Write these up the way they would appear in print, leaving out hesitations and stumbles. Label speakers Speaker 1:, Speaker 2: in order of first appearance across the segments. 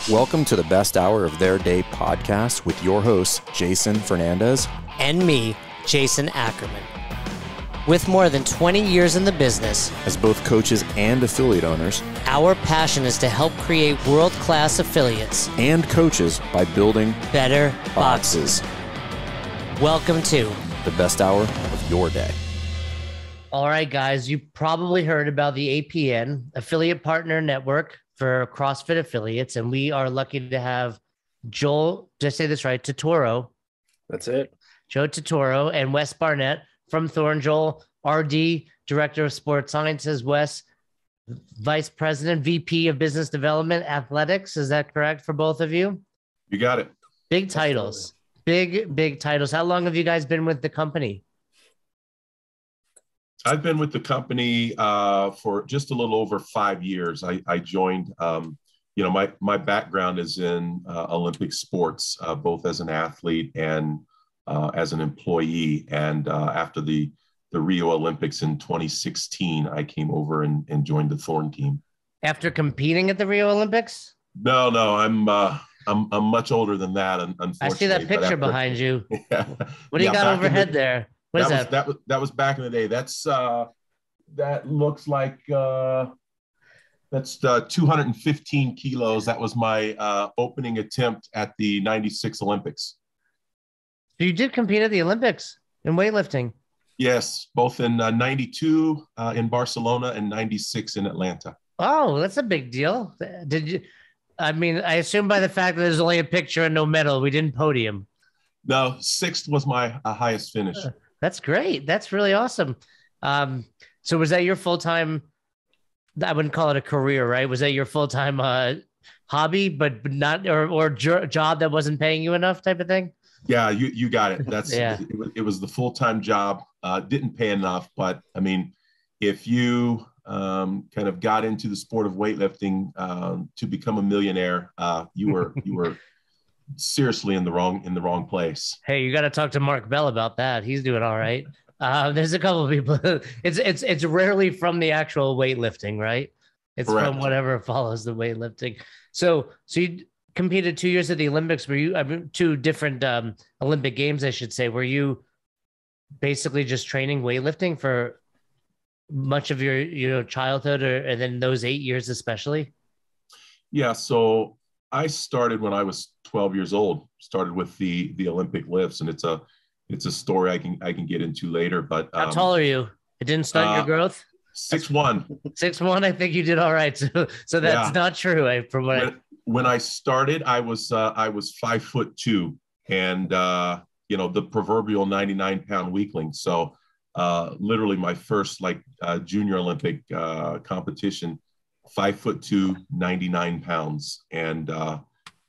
Speaker 1: Welcome to the best hour of their day podcast with your hosts, Jason Fernandez
Speaker 2: and me, Jason Ackerman. With more than 20 years in the business,
Speaker 1: as both coaches and affiliate owners,
Speaker 2: our passion is to help create world-class affiliates
Speaker 1: and coaches by building
Speaker 2: better boxes. Welcome to
Speaker 1: the best hour of your day.
Speaker 2: All right, guys, you probably heard about the APN, Affiliate Partner Network for CrossFit affiliates, and we are lucky to have Joel, did I say this right, Totoro.
Speaker 3: That's it.
Speaker 2: Joe Totoro and Wes Barnett from Thorne. Joel, RD, Director of Sports Sciences. Wes, Vice President, VP of Business Development, Athletics. Is that correct for both of you?
Speaker 4: You got it.
Speaker 2: Big titles. Big titles. How long have you guys been with the company?
Speaker 4: I've been with the company for just a little over 5 years. I joined, my background is in Olympic sports, both as an athlete and as an employee. And after the Rio Olympics in 2016, I came over and joined the Thorne team.
Speaker 2: After competing at the Rio Olympics?
Speaker 4: No, I'm much older than that. Unfortunately,
Speaker 2: I see that picture behind you.
Speaker 4: Yeah,
Speaker 2: what do you got overhead there? What is that?
Speaker 4: That was back in the day. That looks like that's 215 kilos. That was my opening attempt at the 96 Olympics.
Speaker 2: So you did compete at the Olympics in weightlifting?
Speaker 4: Yes, both in 92 in Barcelona and 96 in Atlanta.
Speaker 2: Oh, that's a big deal. Did you? I mean, I assume by the fact that there's only a picture and no medal, we didn't podium.
Speaker 4: No, sixth was my highest finish.
Speaker 2: That's great. That's really awesome. So was that your full-time, I wouldn't call it a career, right? Was that your full-time hobby, but not, or job that wasn't paying you enough type of thing?
Speaker 4: Yeah, you got it. That's
Speaker 2: yeah.
Speaker 4: It was the full-time job. Didn't pay enough, but I mean, if you kind of got into the sport of weightlifting to become a millionaire, you were seriously in the wrong place.
Speaker 2: Hey, you got to talk to Mark Bell about that. He's doing all right. There's a couple of people. It's rarely from the actual weightlifting, right? It's
Speaker 4: Correct.
Speaker 2: From whatever follows the weightlifting. So you competed 2 years at the Olympics. Were you two different Olympic games, I should say? Were you basically just training weightlifting for much of your childhood, and then those 8 years especially?
Speaker 4: Yeah. So I started when I was 12 years old. Started with the Olympic lifts, and it's a story I can get into later. But
Speaker 2: how tall are you? It didn't stunt your growth.
Speaker 4: 6'1".
Speaker 2: 6'1". I think you did all right. So that's not true.
Speaker 4: When I started, I was 5'2", and the proverbial 99-pound weakling. So literally my first junior Olympic competition. 5'2", 99 pounds, and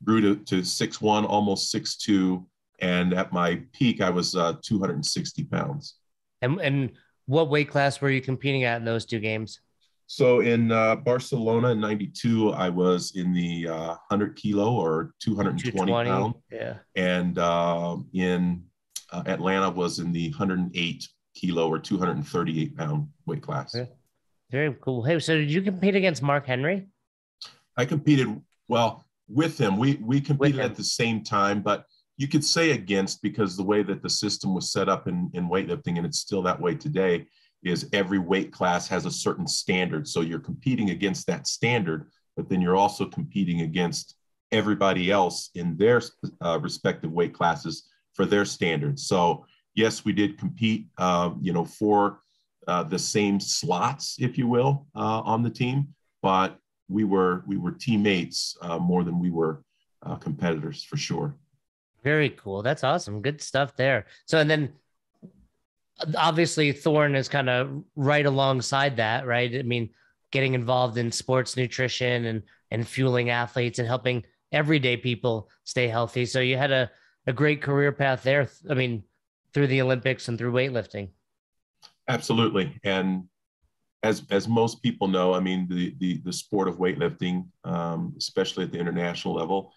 Speaker 4: grew to 6'1", almost 6'2", and at my peak I was 260 pounds.
Speaker 2: And what weight class were you competing at in those two games?
Speaker 4: So in Barcelona in 92, I was in the 100 kilo or 220 pound.
Speaker 2: Yeah.
Speaker 4: And in Atlanta was in the 108 kilo or 238 pound weight class.
Speaker 2: Yeah. Very cool. Hey, so did you compete against Mark Henry?
Speaker 4: I competed, with him. We competed at the same time, but you could say against, because the way that the system was set up in weightlifting, and it's still that way today, is every weight class has a certain standard. So you're competing against that standard, but then you're also competing against everybody else in their respective weight classes for their standards. So yes, we did compete, for the same slots, if you will, on the team, but we were teammates more than we were competitors, for sure.
Speaker 2: Very cool. That's awesome. Good stuff there. So, and then obviously Thorne is kind of right alongside that, right? I mean, getting involved in sports nutrition and fueling athletes and helping everyday people stay healthy. So you had a great career path there. I mean, through the Olympics and through weightlifting.
Speaker 4: Absolutely. And as most people know, I mean, the sport of weightlifting, especially at the international level,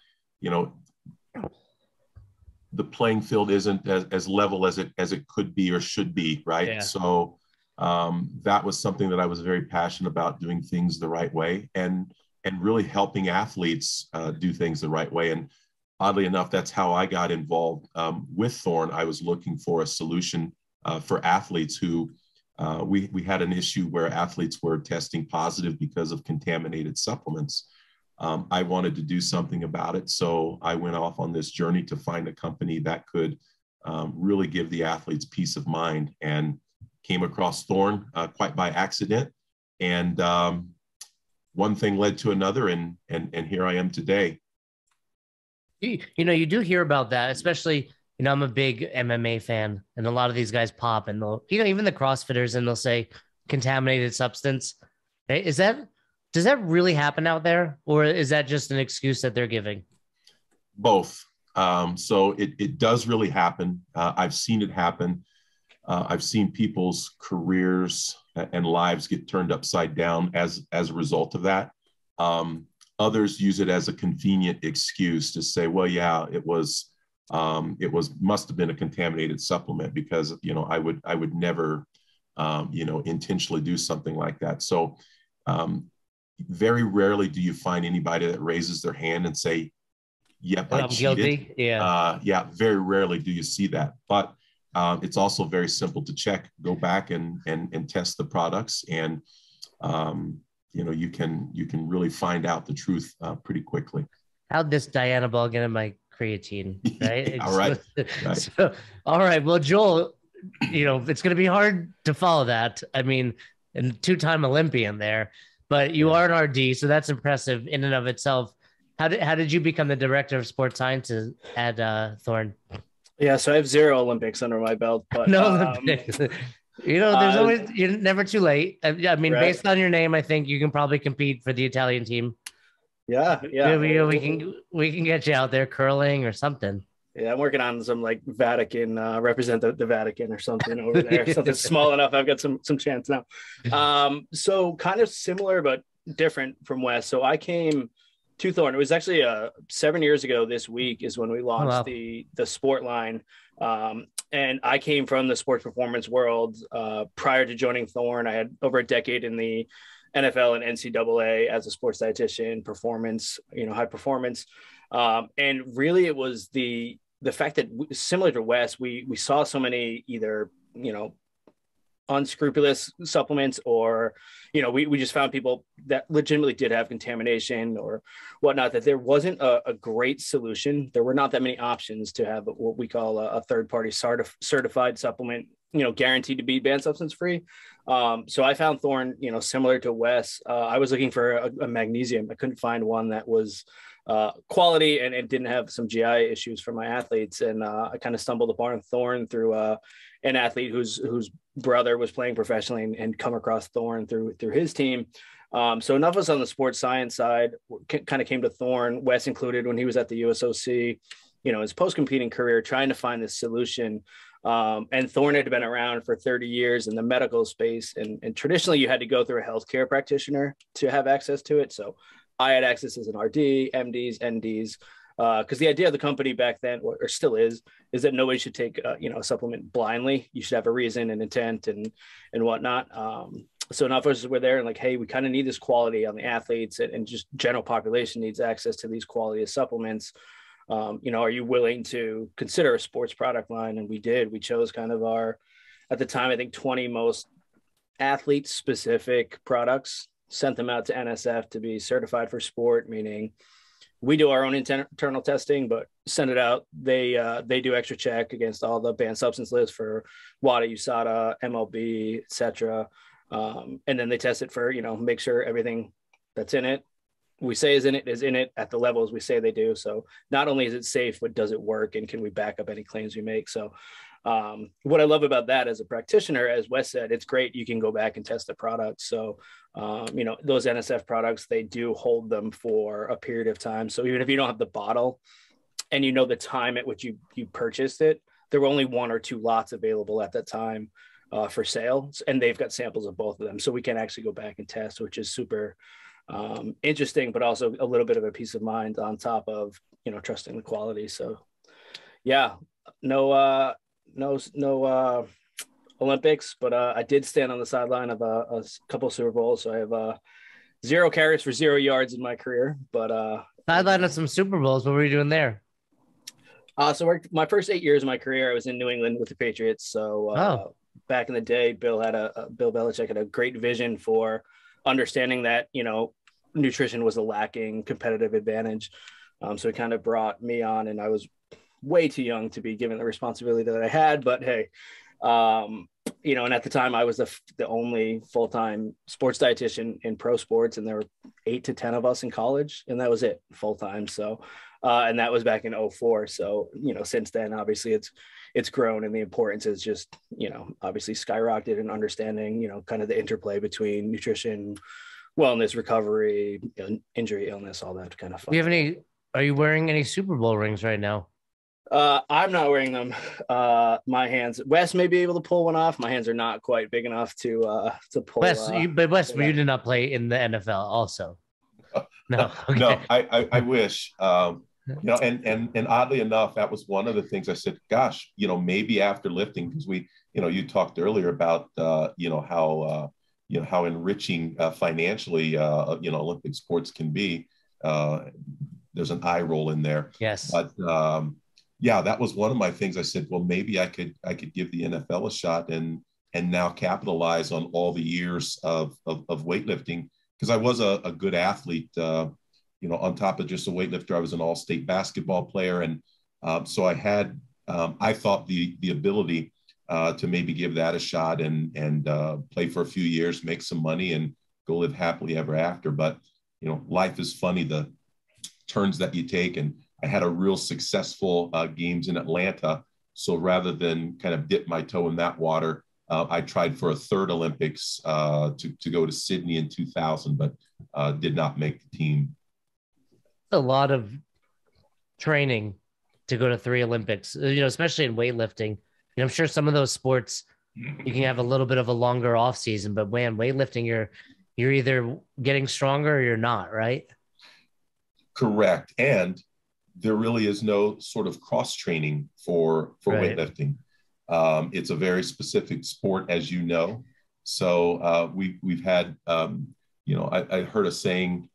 Speaker 4: the playing field isn't as level as it could be or should be, right?
Speaker 2: Yeah.
Speaker 4: So that was something that I was very passionate about, doing things the right way. And and really helping athletes do things the right way. And oddly enough, that's how I got involved with Thorne. I was looking for a solution for athletes who we had an issue where athletes were testing positive because of contaminated supplements. I wanted to do something about it. So I went off on this journey to find a company that could really give the athletes peace of mind, and came across Thorne quite by accident. And one thing led to another, and here I am today.
Speaker 2: You do hear about that, especially, I'm a big MMA fan, and a lot of these guys pop, and they'll, even the CrossFitters, and they'll say contaminated substance. Does that really happen out there, or is that just an excuse that they're giving?
Speaker 4: Both. So it does really happen. I've seen it happen. I've seen people's careers and lives get turned upside down as a result of that. Others use it as a convenient excuse to say, well, yeah, it must have been a contaminated supplement, because, I would never, intentionally do something like that. So very rarely do you find anybody that raises their hand and say, yep, I cheated.
Speaker 2: Guilty. Yeah.
Speaker 4: Yeah. Very rarely do you see that, but it's also very simple to check, go back and test the products. And, you can really find out the truth pretty quickly.
Speaker 2: How'd this Diana ball get in my creatine? Right.
Speaker 4: All right. Right.
Speaker 2: So, all right. Well, Joel, it's going to be hard to follow that. I mean, and 2-time Olympian there, but you are an RD, so that's impressive in and of itself. How did you become the director of sports sciences at Thorne?
Speaker 3: Yeah, so I have 0 Olympics under my belt, but
Speaker 2: no Olympics. There's always, you're never too late. I mean, right. Based on your name, I think you can probably compete for the Italian team.
Speaker 3: Yeah.
Speaker 2: We can get you out there curling or something.
Speaker 3: Yeah, I'm working on some like Vatican, represent the Vatican or something over there. Something small enough. I've got some chance now. So kind of similar but different from Wes. So I came to Thorne. It was actually 7 years ago this week is when we launched the sport line. And I came from the sports performance world. Prior to joining Thorne, I had over a decade in the NFL and NCAA as a sports dietitian, performance, high performance. And really it was the fact that similar to Wes, we saw so many either, unscrupulous supplements, or, we just found people that legitimately did have contamination or whatnot, that there wasn't a great solution. There were not that many options to have what we call a third-party certified supplement, guaranteed to be banned substance free. So I found Thorne, similar to Wes. I was looking for a magnesium. I couldn't find one that was quality and didn't have some GI issues for my athletes. And I kind of stumbled upon Thorne through an athlete whose brother was playing professionally and come across Thorne through his team. So enough of us on the sports science side kind of came to Thorne, Wes included, when he was at the USOC, his post-competing career, trying to find this solution. And Thorne had been around for 30 years in the medical space. And traditionally you had to go through a healthcare practitioner to have access to it. So I had access as an RD, MDs, NDs, because the idea of the company back then, or still is that nobody should take, a supplement blindly. You should have a reason and intent and whatnot. So enough of us were there and like, hey, we kind of need this quality on the athletes, and just general population needs access to these quality of supplements. Are you willing to consider a sports product line? And we did. We chose kind of at the time, I think 20 most athlete specific products, sent them out to NSF to be certified for sport, meaning we do our own internal testing, but send it out. They do extra check against all the banned substance lists for WADA, USADA, MLB, et cetera. And then they test it for, make sure everything that's in it, we say is in it at the levels we say they do. So not only is it safe, but does it work? And can we back up any claims we make? So what I love about that as a practitioner, as Wes said, it's great. You can go back and test the product. So, those NSF products, they do hold them for a period of time. So even if you don't have the bottle and the time at which you purchased it, there were only 1 or 2 lots available at that time for sale. And they've got samples of both of them. So we can actually go back and test, which is super interesting, but also a little bit of a peace of mind on top of, trusting the quality. So yeah, no Olympics, but I did stand on the sideline of a couple of Super Bowls. So I have 0 carries for 0 yards in my career, but
Speaker 2: sideline of some Super Bowls. What were you doing there?
Speaker 3: So my first 8 years of my career, I was in New England with the Patriots. So back in the day, Bill Belichick had a great vision for understanding that, nutrition was a lacking competitive advantage. So he kind of brought me on, and I was way too young to be given the responsibility that I had, but hey, and at the time I was the only full-time sports dietitian in pro sports, and there were 8 to 10 of us in college, and that was it full-time. So, and that was back in 2004. So, since then, obviously it's grown, and the importance is just, obviously skyrocketed in understanding, kind of the interplay between nutrition, wellness, recovery, injury, illness, all that kind of fun.
Speaker 2: Are you wearing any Super Bowl rings right now?
Speaker 3: I'm not wearing them. My hands, Wes may be able to pull one off. My hands are not quite big enough to pull.
Speaker 2: Wes, you did not play in the NFL also. No, okay.
Speaker 4: No, I wish, and oddly enough, that was one of the things I said, gosh, maybe after lifting, because you talked earlier about, how enriching financially, Olympic sports can be. There's an eye roll in there.
Speaker 2: Yes.
Speaker 4: But that was one of my things. I said, well, maybe I could give the NFL a shot and now capitalize on all the years of weightlifting, because I was a good athlete. On top of just a weightlifter, I was an all-state basketball player, and so I had I thought the ability to maybe give that a shot and play for a few years, make some money, and go live happily ever after. But life is funny, the turns that you take, and I had a real successful games in Atlanta. So rather than kind of dip my toe in that water, I tried for a third Olympics to go to Sydney in 2000, but did not make the team.
Speaker 2: A lot of training to go to 3 Olympics, especially in weightlifting. I'm sure some of those sports you can have a little bit of a longer off season, but man, weightlifting, you're either getting stronger or you're not, right?
Speaker 4: Correct. And there really is no sort of cross training for
Speaker 2: right.
Speaker 4: weightlifting. It's a very specific sport, as you know. So we've had, I heard a saying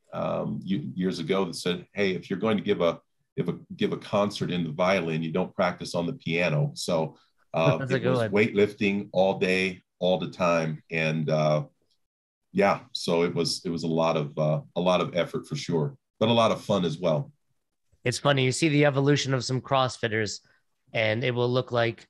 Speaker 4: years ago that said, hey, if you're going to give a concert in the violin, you don't practice on the piano. So it was weightlifting all day, all the time. And so it was a lot of effort for sure, but a lot of fun as well.
Speaker 2: It's funny. You see the evolution of some CrossFitters, and it will look like,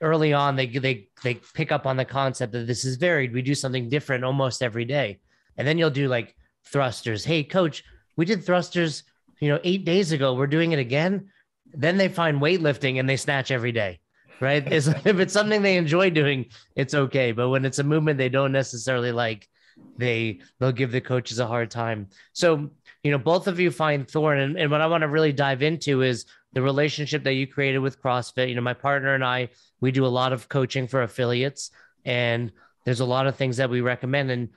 Speaker 2: early on, they pick up on the concept that this is varied. We do something different almost every day. And then you'll do like thrusters. Hey, coach, we did thrusters, 8 days ago. We're doing it again. Then they find weightlifting and they snatch every day, right? If it's something they enjoy doing, it's okay. But when it's a movement they don't necessarily like, they'll give the coaches a hard time. So, both of you find Thorne, and what I want to really dive into is the relationship that you created with CrossFit. My partner and I, we do a lot of coaching for affiliates, and there's a lot of things that we recommend. And,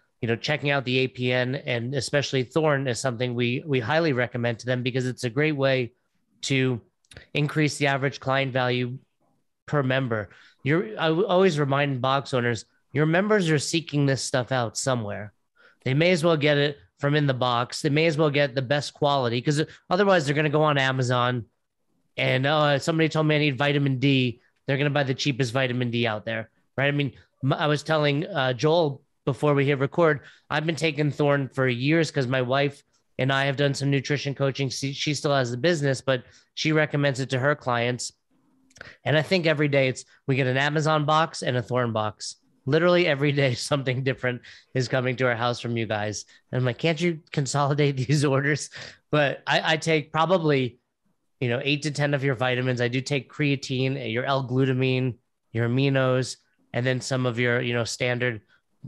Speaker 2: checking out the APN and especially Thorne is something we highly recommend to them, because it's a great way to increase the average client value per member. I always remind box owners, your members are seeking this stuff out somewhere. They may as well get it from in the box. They may as well get the best quality, because otherwise they're going to go on Amazon and somebody told me I need vitamin D. They're going to buy the cheapest vitamin D out there, right? I mean, I was telling Joel before we hit record, I've been taking Thorne for years because my wife and I have done some nutrition coaching. She still has the business, but she recommends it to her clients. And I think every day we get an Amazon box and a Thorne box. Literally every day, something different is coming to our house from you guys. And I'm like, can't you consolidate these orders? But I take probably, 8 to 10 of your vitamins. I do take creatine, your L-glutamine, your aminos, and then some of your, standard.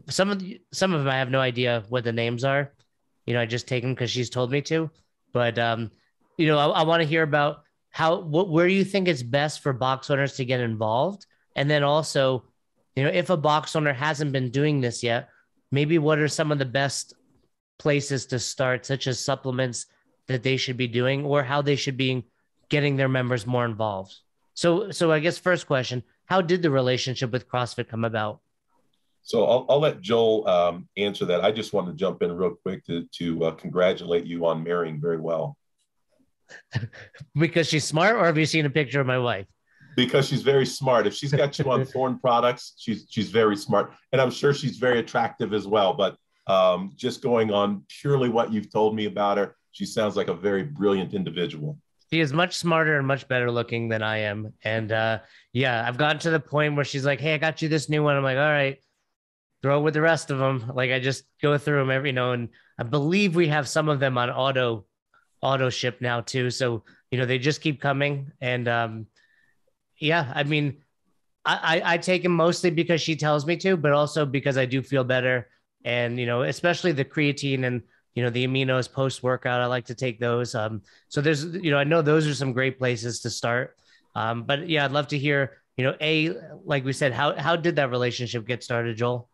Speaker 2: Some of them I have no idea what the names are. I just take them because she's told me to. But I want to hear about where you think it's best for box owners to get involved, and then also, if a box owner hasn't been doing this yet, maybe what are some of the best places to start, such as supplements that they should be doing, or how they should be getting their members more involved. So I guess first question, how did the relationship with CrossFit come about?
Speaker 4: So I'll let Joel answer that. I just want to jump in real quick to congratulate you on marrying very well.
Speaker 2: Because she's smart, or have you seen a picture of my wife?
Speaker 4: Because she's very smart. If she's got you on Thorne products, she's very smart. And I'm sure she's very attractive as well. But just going on purely what you've told me about her, she sounds like a very brilliant individual.
Speaker 2: She is much smarter and much better looking than I am. And yeah, I've gotten to the point where she's like, hey, I got you this new one. I'm like, all right, throw it with the rest of them. Like I just go through them every, and I believe we have some of them on auto ship now too. So, they just keep coming. And yeah, I mean, I take them mostly because she tells me to, but also because I do feel better. And, especially the creatine and, the aminos post-workout, I like to take those. So there's, I know those are some great places to start. But yeah, I'd love to hear, like we said, how did that relationship get started, Joel?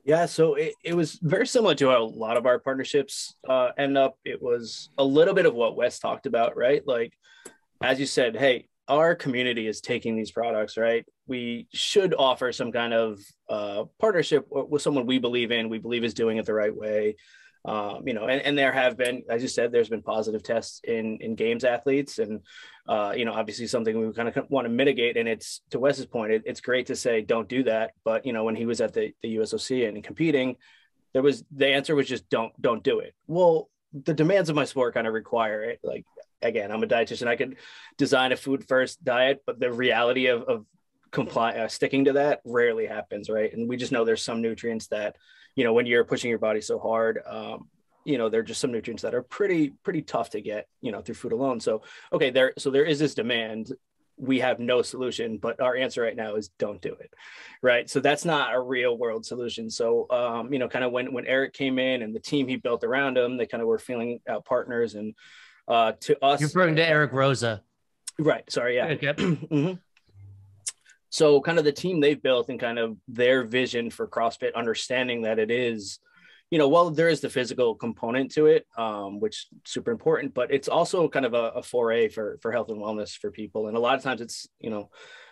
Speaker 3: Yeah, so it was very similar to how a lot of our partnerships end up. It was a little bit of what Wes talked about, right? Like, as you said, hey, our community is taking these products, right? We should offer some kind of partnership with someone we believe is doing it the right way. And there have been, as you said, there's been positive tests in games athletes, and obviously something we kind of want to mitigate. And it's, to Wes's point, it's great to say don't do that, but when he was at the USOC and competing, the answer was just don't do it. Well, the demands of my sport kind of require it. Like, again, I'm a dietitian. I could design a food first diet, but the reality of sticking to that rarely happens, right? And we just know there's some nutrients that, when you're pushing your body so hard, there are just some nutrients that are pretty tough to get, through food alone. So, okay, there is this demand. We have no solution, but our answer right now is don't do it, right? So that's not a real world solution. So, kind of when Eric came in and the team he built around him, they kind of were feeling out partners, and to us,
Speaker 2: you're referring to Eric Rosa, right?
Speaker 3: Sorry, yeah.
Speaker 2: Okay.
Speaker 3: Mm-hmm. So kind of the team they've built and kind of their vision for CrossFit, understanding that it is, well, there is the physical component to it, which is super important, but it's also kind of a foray for health and wellness for people. And a lot of times it's,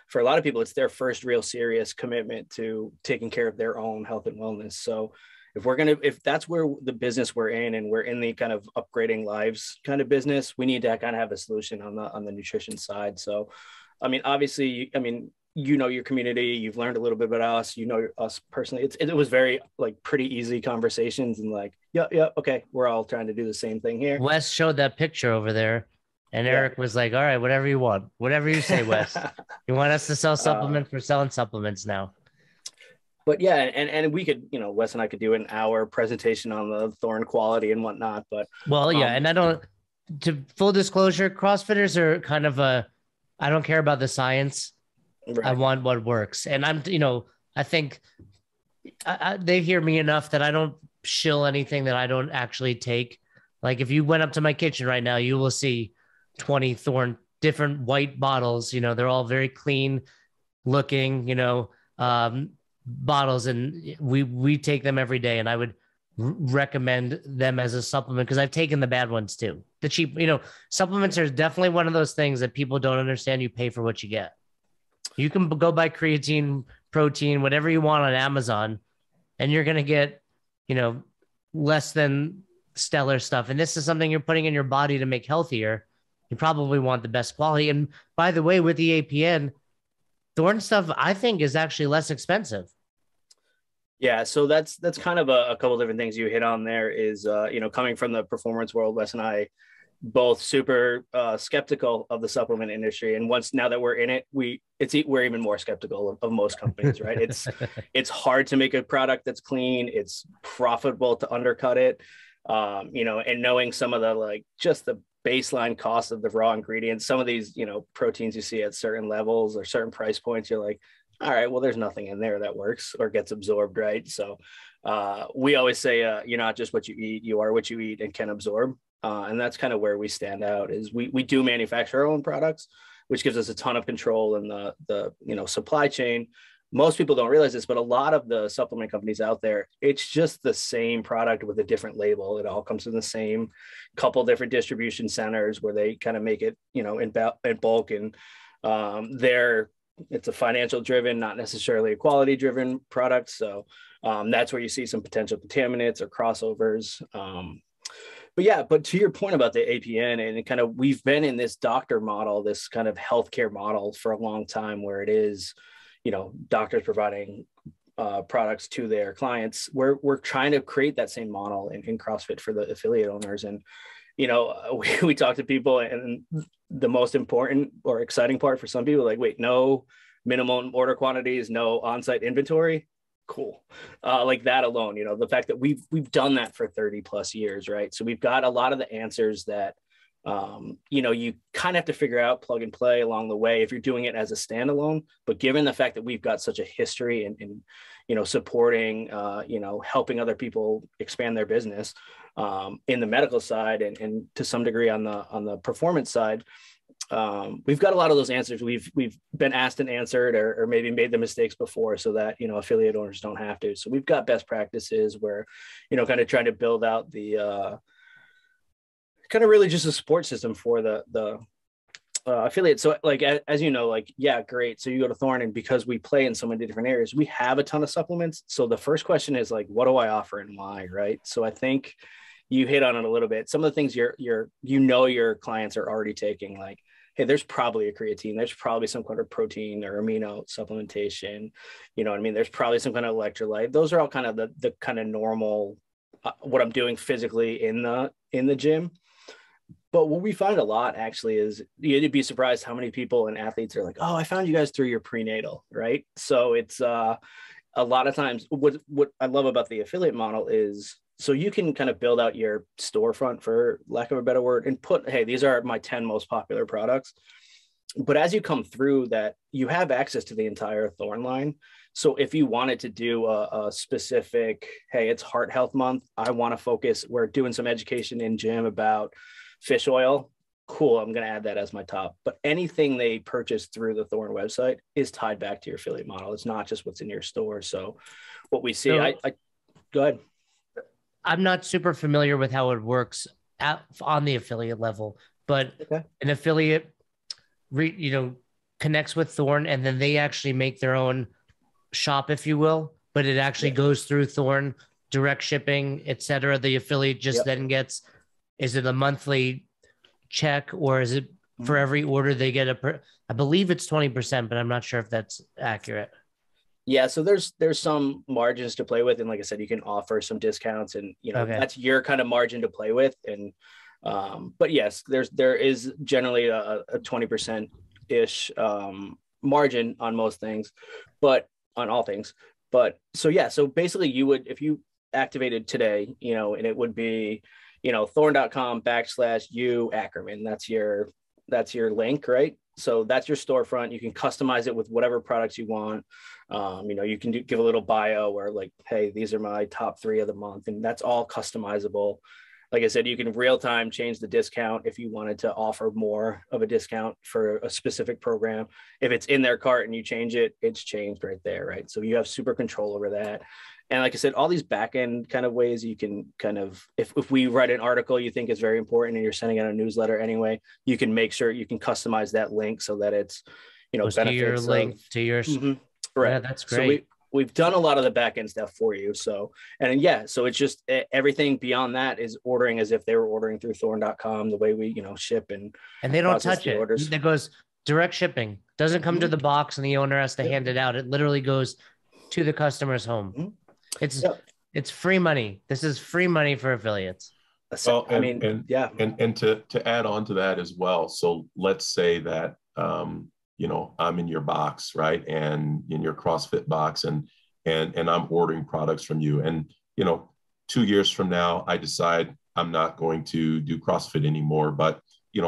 Speaker 3: for a lot of people, it's their first real serious commitment to taking care of their own health and wellness. So if that's where the business we're in, and we're in the kind of upgrading lives kind of business, we need to kind of have a solution on the nutrition side. So, I mean, obviously, your community, you've learned a little bit about us, us personally. It was very pretty easy conversations, and yeah, okay, we're all trying to do the same thing here.
Speaker 2: Wes showed that picture over there, and Eric was like, all right, whatever you want, whatever you say, Wes. You want us to sell supplements? We're selling supplements now.
Speaker 3: But yeah, and we could, Wes and I could do an hour presentation on the Thorne quality and whatnot, but
Speaker 2: and to full disclosure, CrossFitters are kind of I don't care about the science. Right. I want what works. And I'm, I think they hear me enough that I don't shill anything that I don't actually take. Like if you went up to my kitchen right now, you will see 20 Thorne different white bottles. They're all very clean looking, bottles, and we take them every day. And I would recommend them as a supplement because I've taken the bad ones too. The cheap, supplements are definitely one of those things that people don't understand. You pay for what you get. You can go buy creatine, protein, whatever you want on Amazon, and you're going to get, less than stellar stuff. And this is something you're putting in your body to make healthier. You probably want the best quality. And by the way, with the APN, Thorne stuff, I think, is actually less expensive.
Speaker 3: Yeah, so that's kind of a couple different things you hit on there is, coming from the performance world, Wes and I both super skeptical of the supplement industry. And now that we're in it, we're even more skeptical of most companies, right? It's hard to make a product that's clean. It's profitable to undercut it. And knowing some of the, just the baseline cost of the raw ingredients, some of these, proteins you see at certain levels or certain price points, you're like, all right, well, there's nothing in there that works or gets absorbed, right? So we always say, you're not just what you eat, you are what you eat and can absorb. And that's kind of where we stand out is we do manufacture our own products, which gives us a ton of control in the supply chain. Most people don't realize this, but a lot of the supplement companies out there, it's just the same product with a different label. It all comes in the same couple different distribution centers where they kind of make it, in bulk. And their it's a financial driven, not necessarily a quality driven product. So that's where you see some potential contaminants or crossovers. But to your point about the APN and kind of, we've been in this doctor model, this kind of healthcare model for a long time, where it is, doctors providing products to their clients. We're trying to create that same model in CrossFit for the affiliate owners. And, we talk to people, and the most important or exciting part for some people, like, wait, no minimum order quantities, no on-site inventory. Cool. Like that alone, the fact that we've done that for 30 plus years, right? So we've got a lot of the answers that, you kind of have to figure out, plug and play along the way if you're doing it as a standalone. But given the fact that we've got such a history in supporting, helping other people expand their business in the medical side and to some degree on the performance side, we've got a lot of those answers. We've been asked and answered, or maybe made the mistakes before, so that, affiliate owners don't have to. So we've got best practices where, kind of trying to build out the kind of really just a support system for the affiliate. So like, as yeah, great. So you go to Thorne, and because we play in so many different areas, we have a ton of supplements. So the first question is like, what do I offer and why? Right. So I think you hit on it a little bit. Some of the things your clients are already taking, like, hey, there's probably a creatine, there's probably some kind of protein or amino supplementation, what I mean? There's probably some kind of electrolyte. Those are all kind of the kind of normal, what I'm doing physically in the gym. But what we find a lot actually is, you'd be surprised how many people and athletes are like, oh, I found you guys through your prenatal, right? So it's a lot of times what I love about the affiliate model is, so you can kind of build out your storefront, for lack of a better word, and put, hey, these are my 10 most popular products. But as you come through that, you have access to the entire Thorne line. So if you wanted to do a specific, hey, it's Heart Health Month, I want to focus, we're doing some education in gym about fish oil. Cool, I'm going to add that as my top. But anything they purchase through the Thorne website is tied back to your affiliate model. It's not just what's in your store. So what we see, I go ahead.
Speaker 2: I'm not super familiar with how it works on the affiliate level, but an affiliate, connects with Thorne, and then they actually make their own shop, if you will, but it actually goes through Thorne, direct shipping, etc. The affiliate just then gets, is it a monthly check, or is it for every order they get I believe it's 20%, but I'm not sure if that's accurate.
Speaker 3: Yeah, so there's some margins to play with, and like I said, you can offer some discounts, and that's your kind of margin to play with. And but yes, there is generally a 20% ish margin on most things, but on all things. But so basically, you would, if you activated today, and it would be thorne.com/U Ackerman. That's your link, right? So that's your storefront. You can customize it with whatever products you want. You can give a little bio where, like, hey, these are my top 3 of the month, and that's all customizable. Like I said, you can real time change the discount if you wanted to offer more of a discount for a specific program. If it's in their cart and you change it, it's changed right there, right? So you have super control over that. And like I said, all these back end kind of ways you can kind of, if we write an article you think is very important and you're sending out a newsletter anyway, you can make sure you can customize that link so that it's, benefits
Speaker 2: to your link to your,
Speaker 3: right.
Speaker 2: Yeah, that's great.
Speaker 3: So we've done a lot of the back end stuff for you. So, so it's just everything beyond that is ordering as if they were ordering through thorne.com, the way we, ship and
Speaker 2: they don't touch it.
Speaker 3: Orders.
Speaker 2: It goes direct shipping, doesn't come to the box and the owner has to hand it out. It literally goes to the customer's home. It's free money. This is free money for affiliates.
Speaker 4: Well, and to add on to that as well. So let's say that, I'm in your box, right? And in your CrossFit box, and I'm ordering products from you. And, 2 years from now, I decide I'm not going to do CrossFit anymore, but,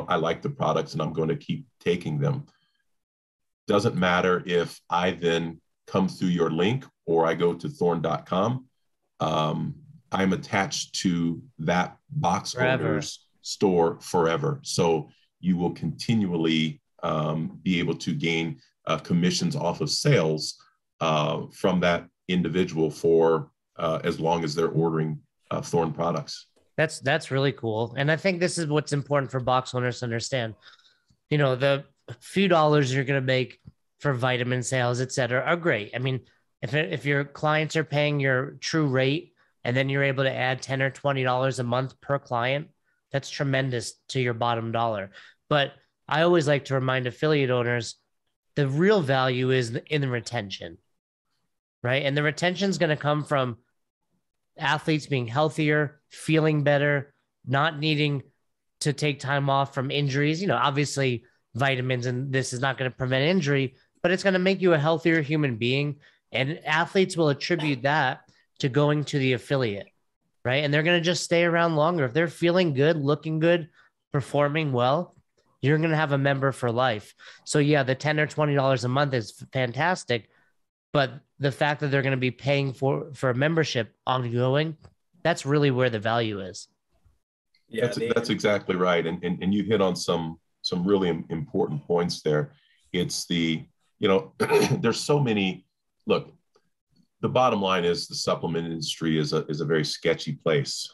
Speaker 4: I like the products and I'm going to keep taking them. Doesn't matter if I then come through your link or I go to thorne.com. I'm attached to that box owner's store forever. So you will continually be able to gain commissions off of sales from that individual for as long as they're ordering Thorne products.
Speaker 2: That's really cool. And I think this is what's important for box owners to understand. The few dollars you're going to make for vitamin sales, et cetera, are great. I mean, if your clients are paying your true rate and then you're able to add $10 or $20 a month per client, that's tremendous to your bottom dollar. But I always like to remind affiliate owners, the real value is in the retention, right? And the retention is going to come from athletes being healthier, feeling better, not needing to take time off from injuries. You know, obviously vitamins and this is not going to prevent injury, but it's going to make you a healthier human being. And athletes will attribute that to going to the affiliate, right? And they're going to just stay around longer. If they're feeling good, looking good, performing well, you're going to have a member for life. So yeah, the $10 or $20 a month is fantastic, but the fact that they're going to be paying for a membership ongoing, that's really where the value is.
Speaker 4: Yeah, that's exactly right. And you hit on some really important points there. It's there's so many, look, the bottom line is the supplement industry is a very sketchy place.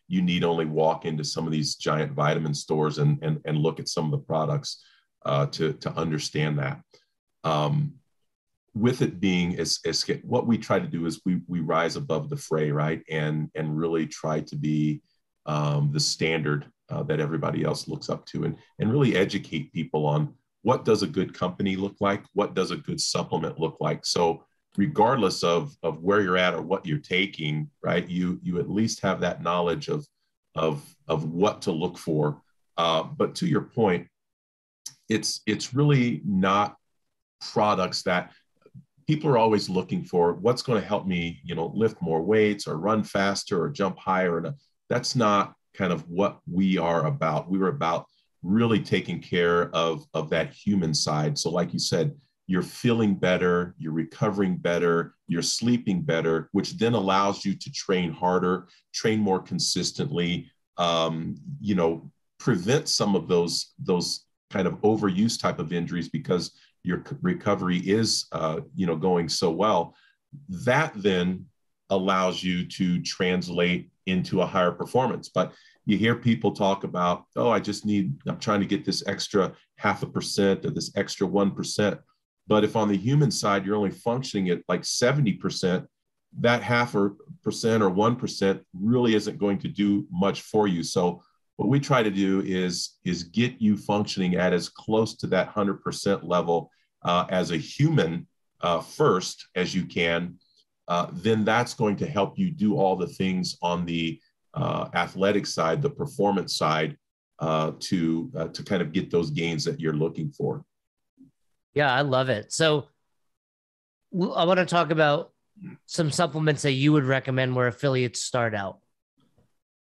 Speaker 4: You need only walk into some of these giant vitamin stores and look at some of the products to understand that. With it being as what we try to do is we rise above the fray, right? And really try to be the standard that everybody else looks up to, and really educate people on what does a good company look like? What does a good supplement look like? So regardless of where you're at or what you're taking, right? You at least have that knowledge of what to look for. But to your point, it's really not products that people are always looking for. What's going to help me, lift more weights or run faster or jump higher? And that's not kind of what we are about. We were about really taking care of that human side. So like you said, you're feeling better, you're recovering better, you're sleeping better, which then allows you to train harder, train more consistently, prevent some of those kind of overuse type of injuries because your recovery is, going so well. That then allows you to translate into a higher performance. But you hear people talk about, I'm trying to get this extra 0.5% or this extra 1%. But if on the human side, you're only functioning at like 70%, that 0.5% or 1% really isn't going to do much for you. So what we try to do is get you functioning at as close to that 100% level as a human first as you can. Then that's going to help you do all the things on the athletic side, the performance side, to kind of get those gains that you're looking for.
Speaker 2: Yeah, I love it. So I want to talk about some supplements that you would recommend where affiliates start out.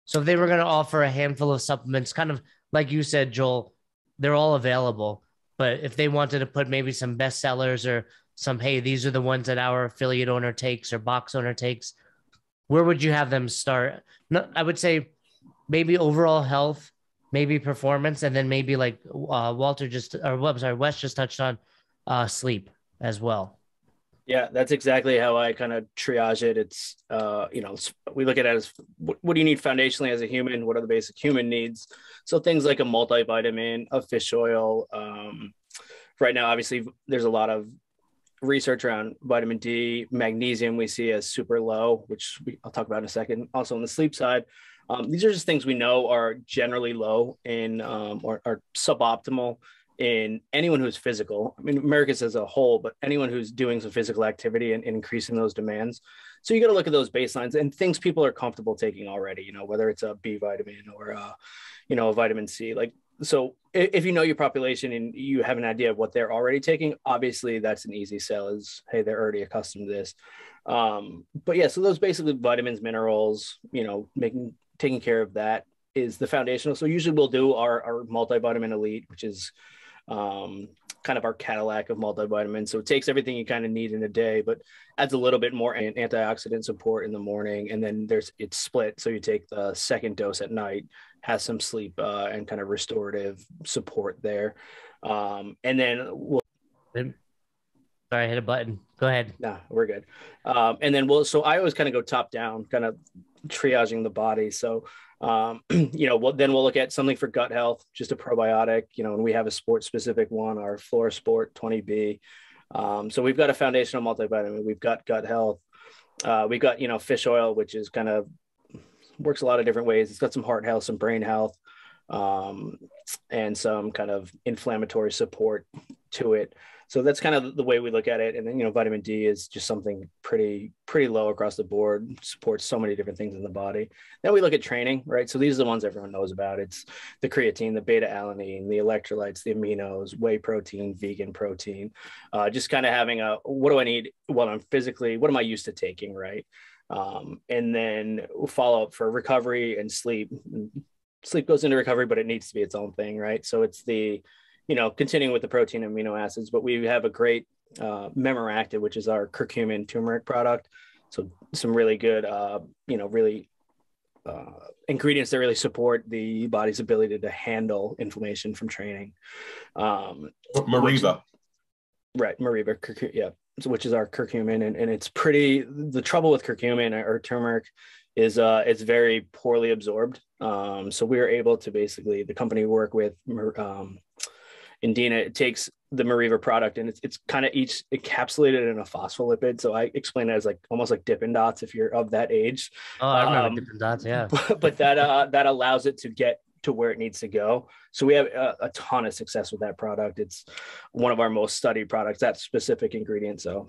Speaker 2: So if they were going to offer a handful of supplements, kind of like you said, Joel, they're all available. But if they wanted to put maybe some bestsellers or some, hey, these are the ones that our affiliate owner takes or box owner takes, where would you have them start? No, I would say maybe overall health, maybe performance, and then maybe like Wes just touched on sleep as well.
Speaker 3: Yeah, that's exactly how I kind of triage it. It's, we look at it as what do you need foundationally as a human? What are the basic human needs? So things like a multivitamin, a fish oil. Right now, obviously, there's a lot of research around vitamin D, magnesium we see as super low, which I'll talk about in a second. Also on the sleep side, these are just things we know are generally low in or are suboptimal in anyone who's physical. I mean, Americans as a whole, but anyone who's doing some physical activity and increasing those demands. So you got to look at those baselines and things people are comfortable taking already, whether it's a B vitamin or, a vitamin C. So if you know your population and you have an idea of what they're already taking, obviously that's an easy sell is, hey, they're already accustomed to this. But yeah, so those basically vitamins, minerals, taking care of that is the foundational. So usually we'll do our Multivitamin Elite, which is kind of our Cadillac of multivitamins. So it takes everything you kind of need in a day, but adds a little bit more antioxidant support in the morning. And then it's split. So you take the second dose at night, has some sleep and kind of restorative support there. And then
Speaker 2: sorry, I hit a button. Go ahead.
Speaker 3: No, we're good. And then so I always kind of go top down, kind of triaging the body. So, then we'll look at something for gut health, just a probiotic, and we have a sport specific one, our Flora Sport 20B. So we've got a foundational multivitamin. We've got gut health. We've got, fish oil, which is kind of works a lot of different ways. It's got some heart health, some brain health, and some kind of inflammatory support to it. So that's kind of the way we look at it. And then, vitamin D is just something pretty low across the board, supports so many different things in the body. Then we look at training, right? So these are the ones everyone knows about. It's the creatine, the beta alanine, the electrolytes, the aminos, whey protein, vegan protein, just kind of having what do I need when I'm physically, what am I used to taking, right? And then we'll follow up for recovery and sleep. Sleep goes into recovery, but it needs to be its own thing, right? So it's continuing with the protein and amino acids, but we have a great Memoractive, which is our curcumin turmeric product. So some really good, ingredients that really support the body's ability to handle inflammation from training.
Speaker 4: Mariva.
Speaker 3: Right, Mariva, yeah. So, which is our curcumin, and it's the trouble with curcumin or turmeric is it's very poorly absorbed. So we are able to basically, the company we work with, Indina, it takes the Mariva product and it's kind of each encapsulated in a phospholipid. So I explain it as almost like Dippin' Dots if you're of that age.
Speaker 2: Oh, I remember Dippin' Dots, yeah.
Speaker 3: But that allows it to get to where it needs to go. So we have a ton of success with that product. It's one of our most studied products, that specific ingredient. So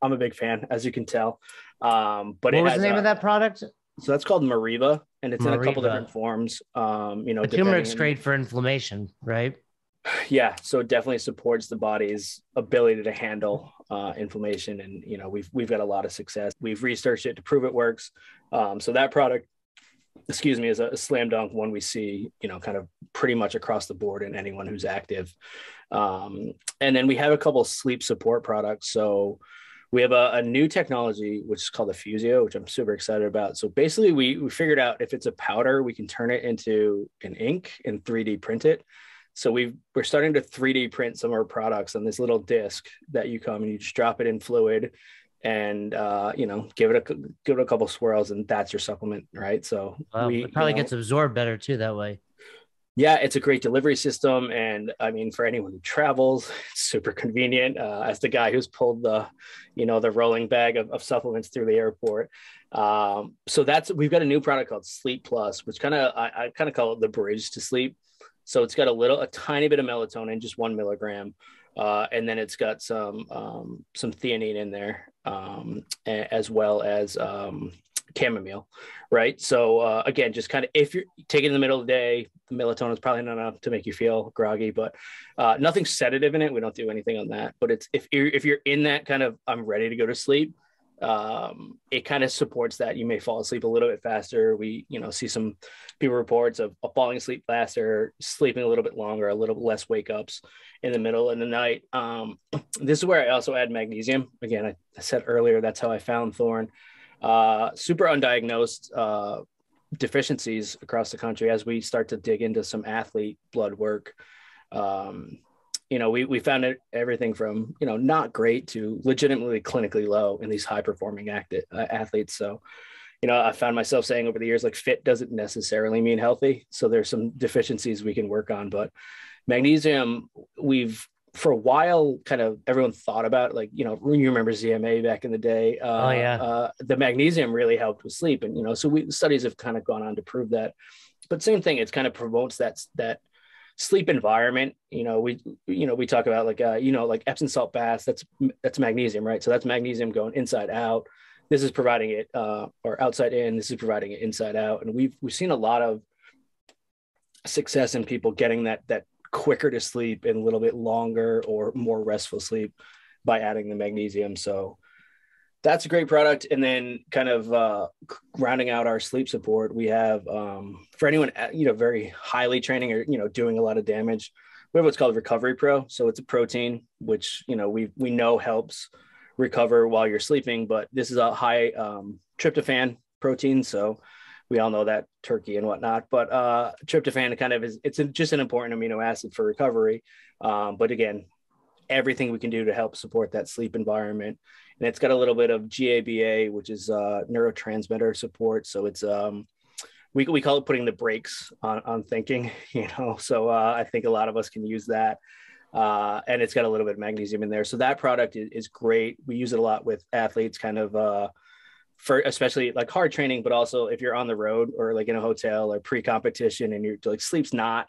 Speaker 3: I'm a big fan, as you can tell. But
Speaker 2: what was the name of that product?
Speaker 3: So that's called Mariva, and it's in a couple different forms.
Speaker 2: Turmeric's great for inflammation, right?
Speaker 3: Yeah, so it definitely supports the body's ability to handle inflammation, and we've got a lot of success. We've researched it to prove it works. So that product, is a slam dunk one we see, kind of pretty much across the board in anyone who's active. And then we have a couple of sleep support products. So we have a new technology, which is called the Fusio, which I'm super excited about. So basically we figured out if it's a powder, we can turn it into an ink and 3D print it. So we're starting to 3D print some of our products on this little disc that you come and you just drop it in fluid and, give it a couple swirls, and that's your supplement. Right. So
Speaker 2: it probably gets absorbed better too, that way.
Speaker 3: Yeah, it's a great delivery system. And I mean, for anyone who travels, it's super convenient. As the guy who's pulled the rolling bag of supplements through the airport. So we've got a new product called Sleep Plus, which I kind of call it the bridge to sleep. So it's got a tiny bit of melatonin, just 1 milligram. And then it's got some theanine in there, as well as chamomile, right? So again, just kind of, if you're taking in the middle of the day, the melatonin is probably not enough to make you feel groggy, but nothing sedative in it. We don't do anything on that. But it's if you're in that kind of, I'm ready to go to sleep, it kind of supports that. You may fall asleep a little bit faster. We see some people reports of falling asleep faster, sleeping a little bit longer, a little less wake ups in the middle of the night. This is where I also add magnesium. Again, I said earlier, that's how I found Thorne. Super undiagnosed deficiencies across the country. As we start to dig into some athlete blood work, we found everything from, not great to legitimately clinically low in these high performing athletes. So, I found myself saying over the years, fit doesn't necessarily mean healthy. So there's some deficiencies we can work on, but magnesium, for a while, kind of everyone thought about, you remember ZMA back in the day. The magnesium really helped with sleep. And, so studies have kind of gone on to prove that, but same thing, it kind of promotes that sleep environment. We talk about like Epsom salt baths, that's magnesium, right? So that's magnesium going inside out. This is providing it, or outside in, this is providing it inside out. And we've seen a lot of success in people getting that quicker to sleep and a little bit longer or more restful sleep by adding the magnesium. So that's a great product. And then kind of rounding out our sleep support, we have for anyone, very highly training or, doing a lot of damage, we have what's called Recovery Pro. So it's a protein, which, we know helps recover while you're sleeping, but this is a high tryptophan protein. So we all know that, turkey and whatnot, but tryptophan kind of it's just an important amino acid for recovery. But again, everything we can do to help support that sleep environment. And it's got a little bit of GABA, which is neurotransmitter support. So it's we call it putting the brakes on thinking, you know. So I think a lot of us can use that. And it's got a little bit of magnesium in there. So that product is great. We use it a lot with athletes, kind of for especially like hard training, but also if you're on the road or like in a hotel or pre-competition and you're like sleep's not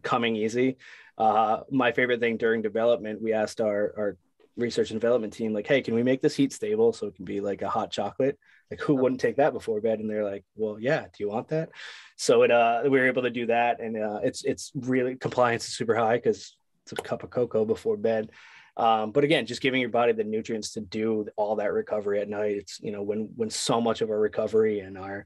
Speaker 3: coming easy. My favorite thing during development, we asked our research and development team, like, hey, can we make this heat stable so it can be like a hot chocolate? Like, who wouldn't take that before bed? And they're like, well, yeah, do you want that? So we were able to do that. And it's really, compliance is super high because it's a cup of cocoa before bed. But again, just giving your body the nutrients to do all that recovery at night. It's, you know, when so much of our recovery and our,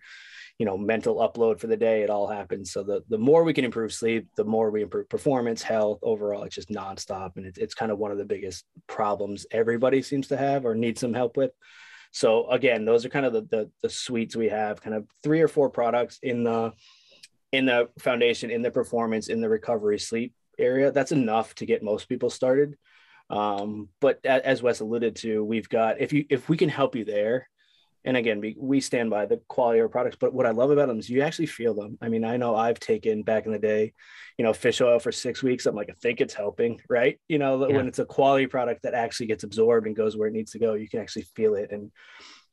Speaker 3: you know, mental upload for the day, it all happens. So the more we can improve sleep, the more we improve performance, health overall. It's just nonstop. And it's kind of one of the biggest problems everybody seems to have or need some help with. So again, those are kind of the suites we have, kind of 3 or 4 products in the foundation, in the performance, in the recovery sleep area. That's enough to get most people started. But as Wes alluded to, we've got, if we can help you there, and again, we stand by the quality of our products, but what I love about them is you actually feel them. I mean, I know I've taken back in the day, you know, fish oil for 6 weeks. I'm like, I think it's helping, right? You know, when it's a quality product that actually gets absorbed and goes where it needs to go, you can actually feel it. And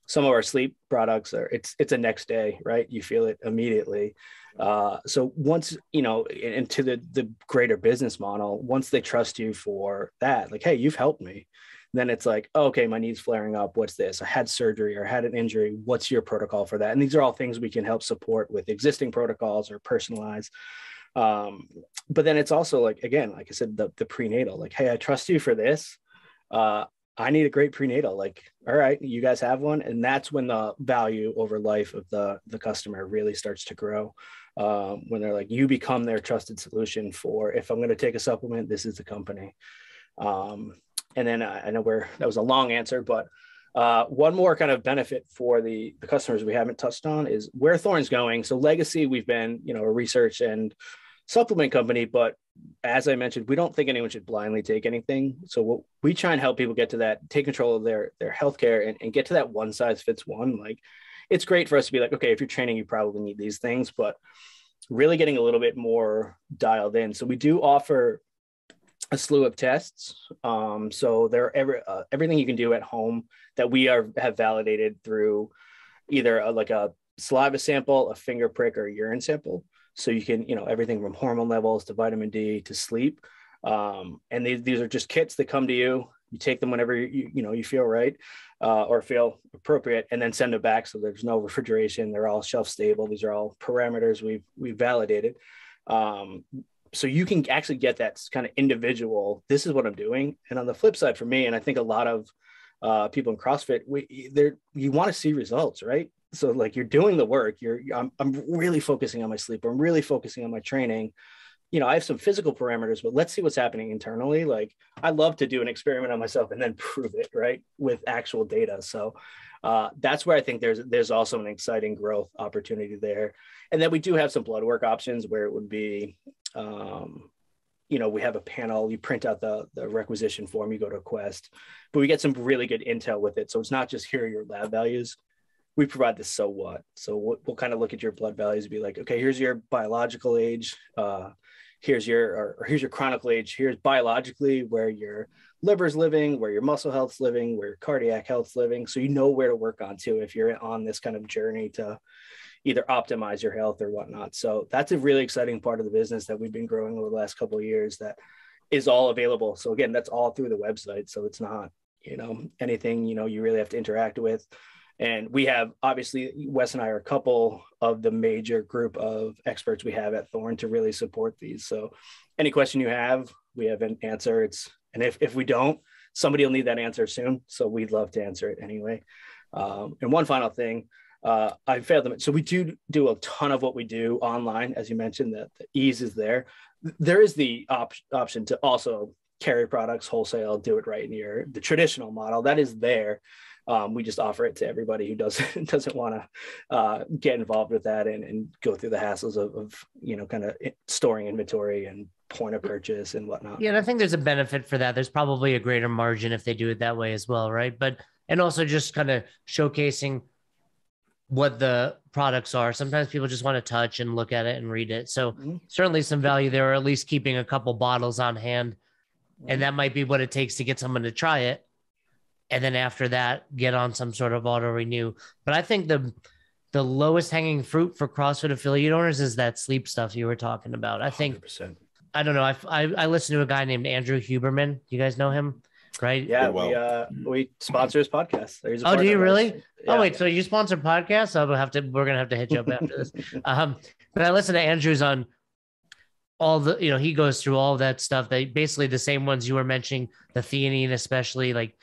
Speaker 3: some of our sleep products it's a next day, right? You feel it immediately. So once, you know, into the greater business model, once they trust you for that, like, hey, you've helped me. Then it's like, oh, okay, my knee's flaring up. What's this? I had surgery or had an injury. What's your protocol for that? And these are all things we can help support with existing protocols or personalize. But then it's also like, again, like I said, the prenatal, like, hey, I trust you for this. I need a great prenatal. Like, all right, you guys have one. And that's when the value over life of the customer really starts to grow. When they're like, you become their trusted solution for, if I'm going to take a supplement, this is the company. And then I know that was a long answer, but one more kind of benefit for the customers we haven't touched on is where Thorne's going. So legacy, we've been, you know, a research and supplement company, but as I mentioned, we don't think anyone should blindly take anything. So we try and help people get to that, take control of their healthcare and get to that one size fits one. Like, it's great for us to be like, okay, if you're training, you probably need these things, but really getting a little bit more dialed in. So we do offer a slew of tests. So there are everything you can do at home that we have validated through either a saliva sample, a finger prick, or a urine sample. So you can, you know, everything from hormone levels to vitamin D to sleep. And these are just kits that come to you. You take them whenever you feel right or feel appropriate, and then send it back. So there's no refrigeration. They're all shelf stable. These are all parameters we've validated. So you can actually get that kind of individual, this is what I'm doing. And on the flip side for me, and I think a lot of people in CrossFit, you want to see results, right? So like, you're doing the work, I'm really focusing on my sleep. I'm really focusing on my training. You know, I have some physical parameters, but let's see what's happening internally. Like, I love to do an experiment on myself and then prove it, right, with actual data. So that's where I think there's also an exciting growth opportunity there. And then we do have some blood work options where it would be, you know, we have a panel, you print out the requisition form, you go to Quest, but we get some really good intel with it. So it's not just here are your lab values. We provide the so what. So we'll kind of look at your blood values and be like, okay, here's your biological age. Here's your chronic age. Here's biologically where your liver's living, where your muscle health's living, where your cardiac health's living. So you know where to work on too if you're on this kind of journey to either optimize your health or whatnot. So that's a really exciting part of the business that we've been growing over the last couple of years that is all available. So again, that's all through the website. So it's not, you know, anything, you know, you really have to interact with. And we have, obviously, Wes and I are a couple of the major group of experts we have at Thorne to really support these. So any question you have, we have an answer. And if we don't, somebody will need that answer soon. So we'd love to answer it anyway. And one final thing, I failed them. So we do a ton of what we do online. As you mentioned, that the ease is there. There is the option to also carry products wholesale, do it right in the traditional model that is there. We just offer it to everybody who doesn't want to get involved with that and go through the hassles of kind of storing inventory and point of purchase and whatnot.
Speaker 2: Yeah, and I think there's a benefit for that. There's probably a greater margin if they do it that way as well, right? And also just kind of showcasing what the products are. Sometimes people just want to touch and look at it and read it. So certainly some value there, or at least keeping a couple bottles on hand. And that might be what it takes to get someone to try it. And then after that, get on some sort of auto renew. But I think the lowest hanging fruit for CrossFit affiliate owners is that sleep stuff you were talking about. I think,
Speaker 3: 100%.
Speaker 2: I don't know. I listened to a guy named Andrew Huberman. You guys know him, right?
Speaker 3: Yeah, we sponsor his podcast.
Speaker 2: Oh, do you really?
Speaker 3: Yeah.
Speaker 2: Oh, wait. So you sponsor podcasts? We're gonna have to hit you up after this. But I listened to Andrew's on all the, he goes through all of that stuff. They basically the same ones you were mentioning, the theanine, especially. Like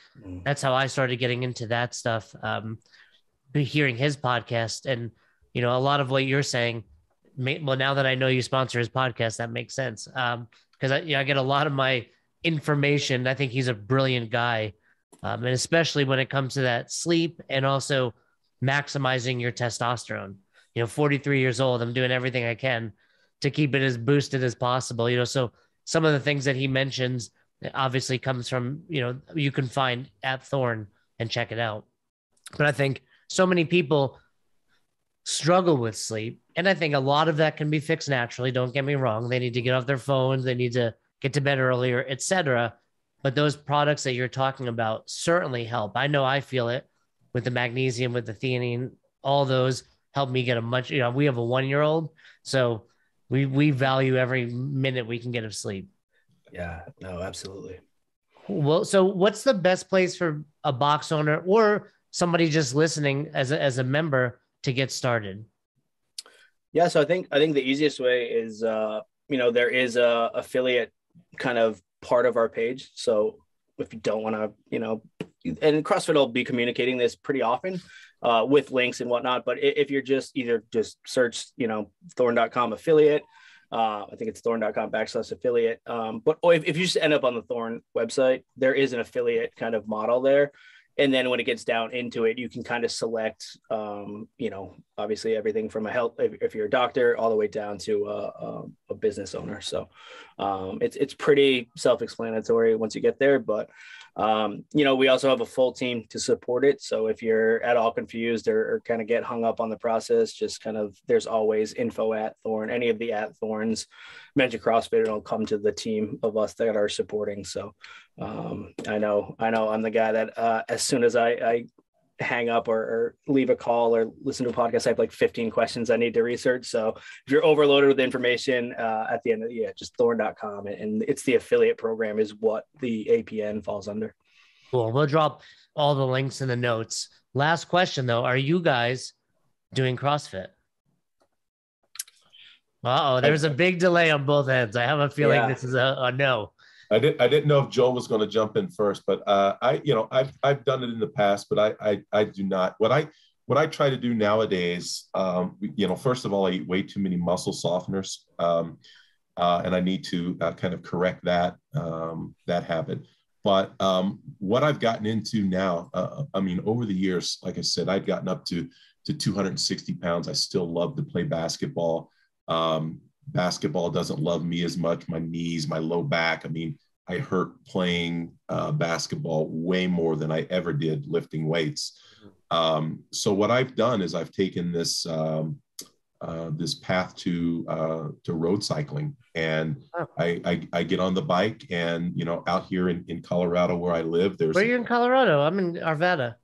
Speaker 2: that's how I started getting into that stuff. Hearing his podcast, and a lot of what you're saying. Well, now that I know you sponsor his podcast, that makes sense. Because I get a lot of my information. I think he's a brilliant guy, and especially when it comes to that sleep and also maximizing your testosterone. 43 years old, I'm doing everything I can to keep it as boosted as possible. So some of the things that he mentions obviously comes from you can find at Thorne and check it out. But I think so many people struggle with sleep. And I think a lot of that can be fixed naturally. Don't get me wrong. They need to get off their phones. They need to get to bed earlier, etc. But those products that you're talking about certainly help. I know I feel it with the magnesium, with the theanine, all those help me get a much, we have a 1-year-old. So we value every minute we can get of sleep.
Speaker 3: Yeah, no, absolutely.
Speaker 2: Well, so what's the best place for a box owner or somebody just listening as a member to get started?
Speaker 3: Yeah, so I think the easiest way is there is a affiliate kind of part of our page. So if you don't want to, and CrossFit will be communicating this pretty often with links and whatnot. But if you're just search, Thorne.com affiliate. I think it's Thorne.com/affiliate. But if you just end up on the Thorne website, there is an affiliate kind of model there. And then when it gets down into it, you can kind of select, obviously everything from if you're a doctor, all the way down to a business owner. So it's pretty self-explanatory once you get there. But, we also have a full team to support it. So if you're at all confused or kind of get hung up on the process, just kind of, there's always info at Thorne, any of the at Thorns, mention CrossFit, it'll come to the team of us that are supporting. So I know I'm the guy that as soon as I hang up or leave a call or listen to a podcast, I have like 15 questions I need to research. So if you're overloaded with information at the end of just Thorne.com, and it's the affiliate program is what the APN falls under.
Speaker 2: Cool. We'll drop all the links in the notes. Last question though. Are you guys doing CrossFit? There's a big delay on both ends. I have a feeling this is a no.
Speaker 4: I didn't know if Joel was going to jump in first, but I've done it in the past, but I do not. What I try to do nowadays, first of all, I eat way too many muscle softeners, and I need to kind of correct that habit. But what I've gotten into now, over the years, like I said, I've gotten up to 260 pounds. I still love to play basketball. Basketball doesn't love me as much. My knees, my low back. I hurt playing basketball way more than I ever did lifting weights. So what I've done is I've taken this this path to road cycling, and I get on the bike, and out here in Colorado where I live,
Speaker 2: Where are you in Colorado? I'm in Arvada.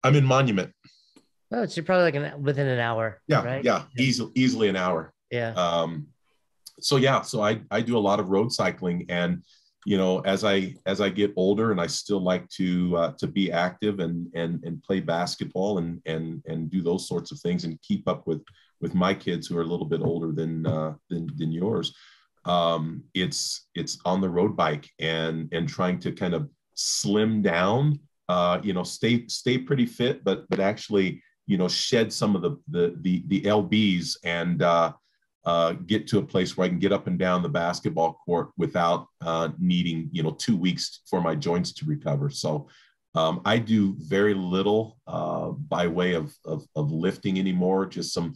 Speaker 4: I'm in Monument.
Speaker 2: Oh, so you're probably within an hour.
Speaker 4: Yeah,
Speaker 2: right?
Speaker 4: yeah, easily an hour.
Speaker 2: Yeah.
Speaker 4: So I do a lot of road cycling, and as I get older, and I still like to be active and play basketball and do those sorts of things and keep up with my kids who are a little bit older than yours. It's on the road bike and trying to kind of slim down, stay pretty fit, but actually shed some of the lbs and get to a place where I can get up and down the basketball court without needing 2 weeks for my joints to recover. So I do very little by way of lifting anymore, just some,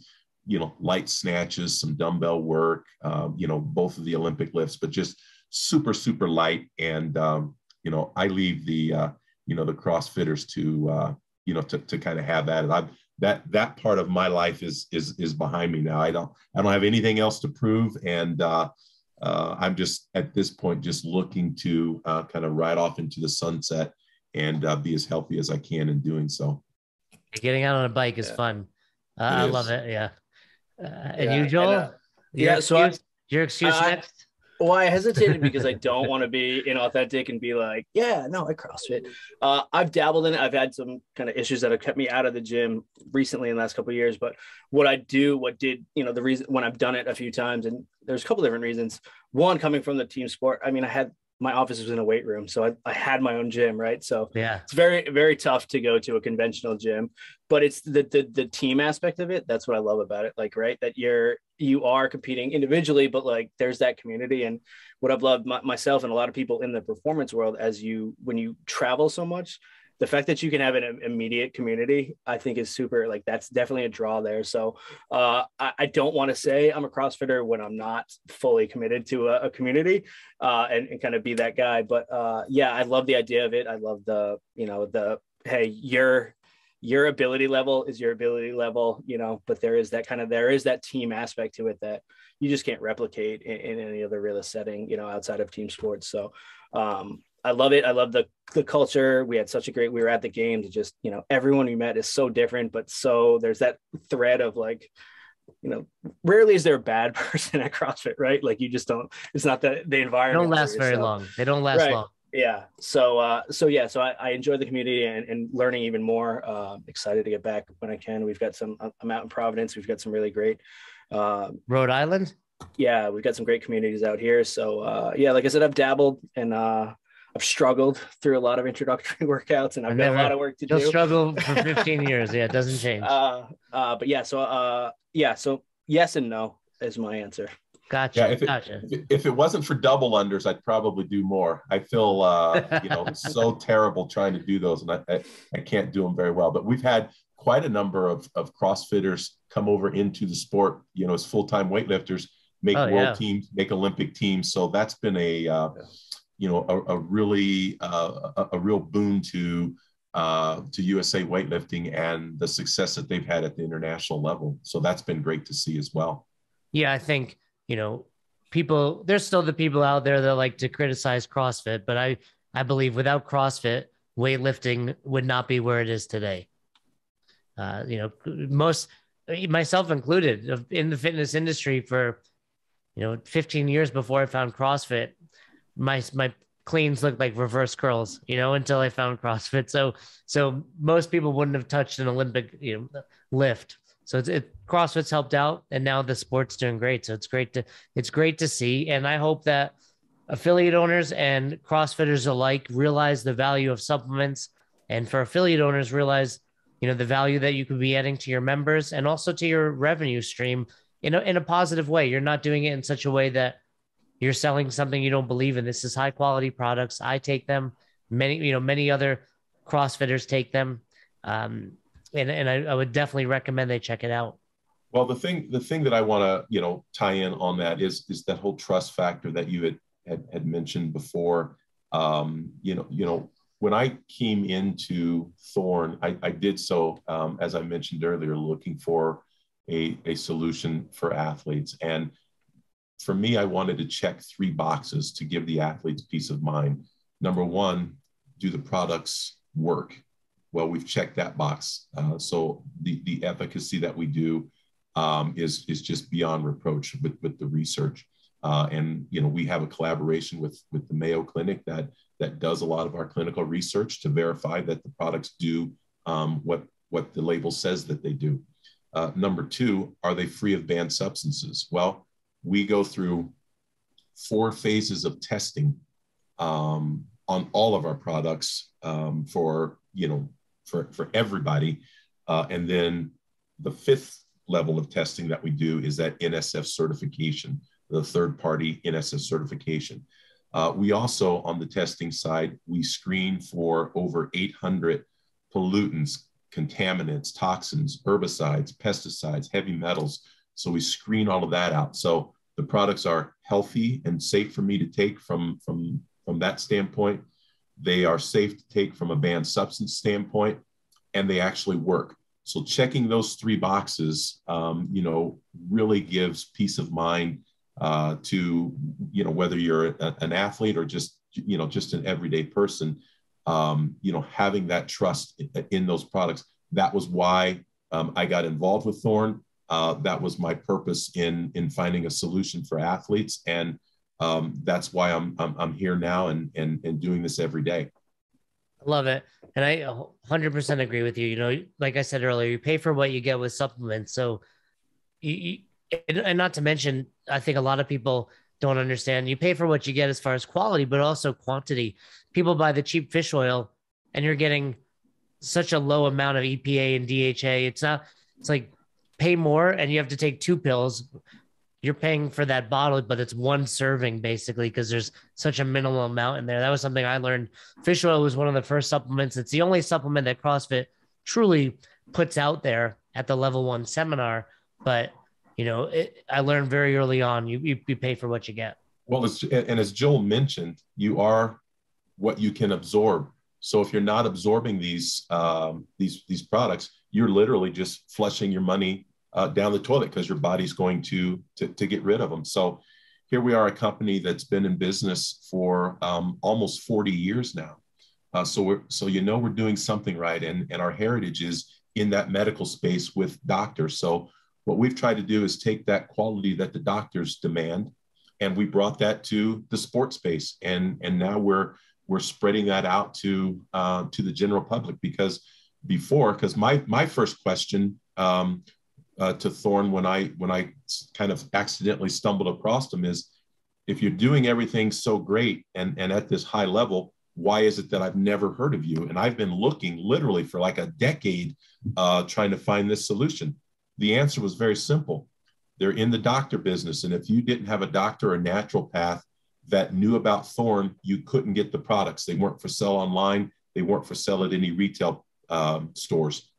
Speaker 4: light snatches, some dumbbell work, both of the Olympic lifts, but just super, super light. And, I leave the CrossFitters to kind of have that. And that part of my life is behind me now. I don't have anything else to prove. And I'm just at this point, just looking to kind of ride off into the sunset and be as healthy as I can in doing so.
Speaker 2: Getting out on a bike is fun. I love it. Yeah. And you, Joel? Your excuse next?
Speaker 3: Well, I hesitated because I don't want to be inauthentic and be like, yeah, no, I CrossFit. I've dabbled in it. I've had some kind of issues that have kept me out of the gym recently in the last couple of years. But the reason when I've done it a few times, and there's a couple different reasons. One, coming from the team sport. I mean, my office was in a weight room, so I had my own gym, right? So
Speaker 2: yeah,
Speaker 3: it's very, very tough to go to a conventional gym, but it's the team aspect of it. That's what I love about it. Like, right, that you are competing individually, but like there's that community. And what I've loved myself and a lot of people in the performance world, when you travel so much, the fact that you can have an immediate community, I think is super, like, that's definitely a draw there. So I don't want to say I'm a CrossFitter when I'm not fully committed to a community and kind of be that guy. But yeah, I love the idea of it. I love hey, your ability level is your ability level, but there is that team aspect to it that you just can't replicate in any other real setting, outside of team sports. So I love it. I love the culture. We had we were at the games. Just, everyone we met is so different, but so there's that thread of like, rarely is there a bad person at CrossFit, right? Like you just don't, it's not the environment.
Speaker 2: They don't last very long. They don't last long.
Speaker 3: Yeah. So I enjoy the community and learning even more. Excited to get back when I can. I'm out in Providence. We've got some really great,
Speaker 2: Rhode Island.
Speaker 3: Yeah. We've got some great communities out here. So yeah, like I said, I've dabbled and, I've struggled through a lot of introductory workouts, and I've got a lot of work to do.
Speaker 2: You'll struggle for 15 years. Yeah, it doesn't change.
Speaker 3: But yeah, so yes and no is my answer.
Speaker 2: Gotcha.
Speaker 4: Yeah, if it wasn't for double unders, I'd probably do more. I feel so terrible trying to do those, and I can't do them very well. But we've had quite a number of CrossFitters come over into the sport, as full-time weightlifters, make world teams, make Olympic teams. So that's been a real boon to USA weightlifting and the success that they've had at the international level. So that's been great to see as well.
Speaker 2: Yeah, I think, there's still the people out there that like to criticize CrossFit, but I believe without CrossFit, weightlifting would not be where it is today. Most, myself included, in the fitness industry for, 15 years before I found CrossFit, my cleans looked like reverse curls, until I found CrossFit. So most people wouldn't have touched an Olympic, lift. So CrossFit's helped out, and now the sport's doing great. So it's great to see. And I hope that affiliate owners and CrossFitters alike realize the value of supplements, and for affiliate owners realize, the value that you could be adding to your members and also to your revenue stream in a positive way. You're not doing it in such a way that you're selling something you don't believe in. This is high quality products. I take them. Many other CrossFitters take them. And I would definitely recommend they check it out.
Speaker 4: Well, the thing that I want to, tie in on that is that whole trust factor that you had mentioned before. When I came into Thorne, I did so, as I mentioned earlier, looking for a solution for athletes. And for me, I wanted to check 3 boxes to give the athletes peace of mind. Number one, do the products work? Well, we've checked that box. So the efficacy that we do is just beyond reproach with the research. And we have a collaboration with the Mayo Clinic that does a lot of our clinical research to verify that the products do what the label says that they do. Number 2, are they free of banned substances? Well, we go through 4 phases of testing on all of our products for everybody. And then the 5th level of testing that we do is that NSF certification, the third-party NSF certification. We also, on the testing side, we screen for over 800 pollutants, contaminants, toxins, herbicides, pesticides, heavy metals. So we screen all of that out. So the products are healthy and safe for me to take from that standpoint. They are safe to take from a banned substance standpoint, and they actually work. So checking those 3 boxes, really gives peace of mind to, whether you're an athlete or just an everyday person, having that trust in those products. That was why I got involved with Thorne. That was my purpose in finding a solution for athletes. And that's why I'm here now and doing this every day.
Speaker 2: I love it. And I 100% agree with you. Like I said earlier, you pay for what you get with supplements. So and not to mention, I think a lot of people don't understand, you pay for what you get as far as quality, but also quantity. People buy the cheap fish oil and you're getting such a low amount of EPA and DHA. It's like pay more and you have to take 2 pills. You're paying for that bottle, but it's 1 serving basically, because there's such a minimal amount in there. That was something I learned. Fish oil was one of the first supplements. It's the only supplement that CrossFit truly puts out there at the level 1 seminar. But, I learned very early on, you pay for what you get.
Speaker 4: Well, and as Joel mentioned, you are what you can absorb. So if you're not absorbing these products, you're literally just flushing your money down the toilet, because your body's going to get rid of them. So here we are, a company that's been in business for almost 40 years now. So we're doing something right, and our heritage is in that medical space with doctors. So what we've tried to do is take that quality that the doctors demand, and we brought that to the sports space, and now we're spreading that out to the general public. Because my first question to Thorne when I kind of accidentally stumbled across them is, if you're doing everything so great and at this high level, why is it that I've never heard of you? And I've been looking literally for like a decade trying to find this solution. The answer was very simple. They're in the doctor business. And if you didn't have a doctor or naturopath that knew about Thorne, you couldn't get the products. They weren't for sale online. They weren't for sale at any retail stores.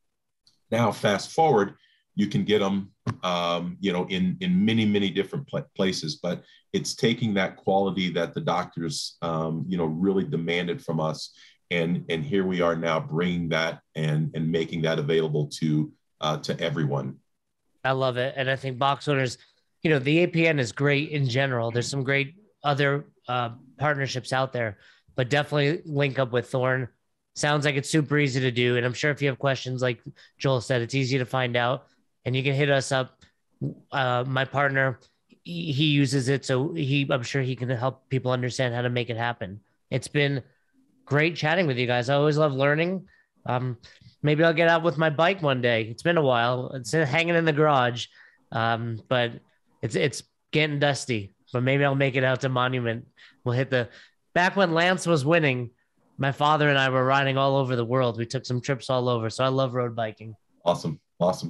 Speaker 4: Now, fast forward, you can get them, in many, many different places, but it's taking that quality that the doctors, really demanded from us. And here we are now bringing that and making that available to everyone.
Speaker 2: I love it. And I think box owners, the APN is great in general. There's some great other partnerships out there, but definitely link up with Thorne. Sounds like it's super easy to do. And I'm sure if you have questions, like Joel said, it's easy to find out, and you can hit us up. My partner, he uses it. So I'm sure he can help people understand how to make it happen. It's been great chatting with you guys. I always love learning. Maybe I'll get out with my bike one day. It's been a while. It's hanging in the garage, but it's getting dusty. But maybe I'll make it out to Monument. We'll hit back when Lance was winning, my father and I were riding all over the world. We took some trips all over. So I love road biking.
Speaker 4: Awesome.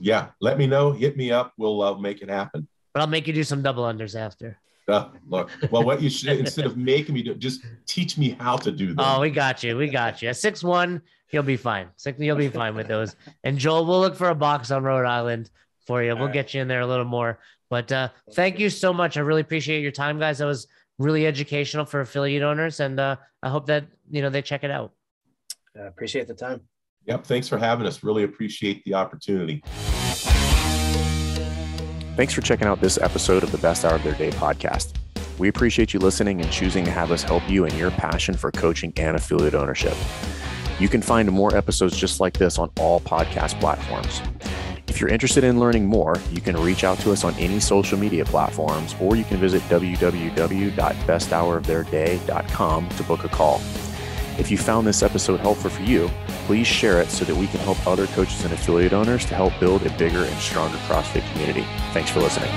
Speaker 4: Yeah. Let me know. Hit me up. We'll make it happen.
Speaker 2: But I'll make you do some double unders after.
Speaker 4: Look, well, what you should, instead of making me do, just teach me how to do them.
Speaker 2: Oh, we got you. At 6'1", you'll be fine. You'll be fine with those. And Joel, we'll look for a box on Rhode Island for you. We'll get you in there a little more. But thank you so much. I really appreciate your time, guys. That was really educational for affiliate owners. And I hope that, they check it out.
Speaker 3: I appreciate the time.
Speaker 4: Yep. Thanks for having us. Really appreciate the opportunity.
Speaker 1: Thanks for checking out this episode of the Best Hour of Their Day podcast. We appreciate you listening and choosing to have us help you in your passion for coaching and affiliate ownership. You can find more episodes just like this on all podcast platforms. If you're interested in learning more, you can reach out to us on any social media platforms, or you can visit www.besthouroftheirday.com to book a call. If you found this episode helpful for you, please share it so that we can help other coaches and affiliate owners to help build a bigger and stronger CrossFit community. Thanks for listening.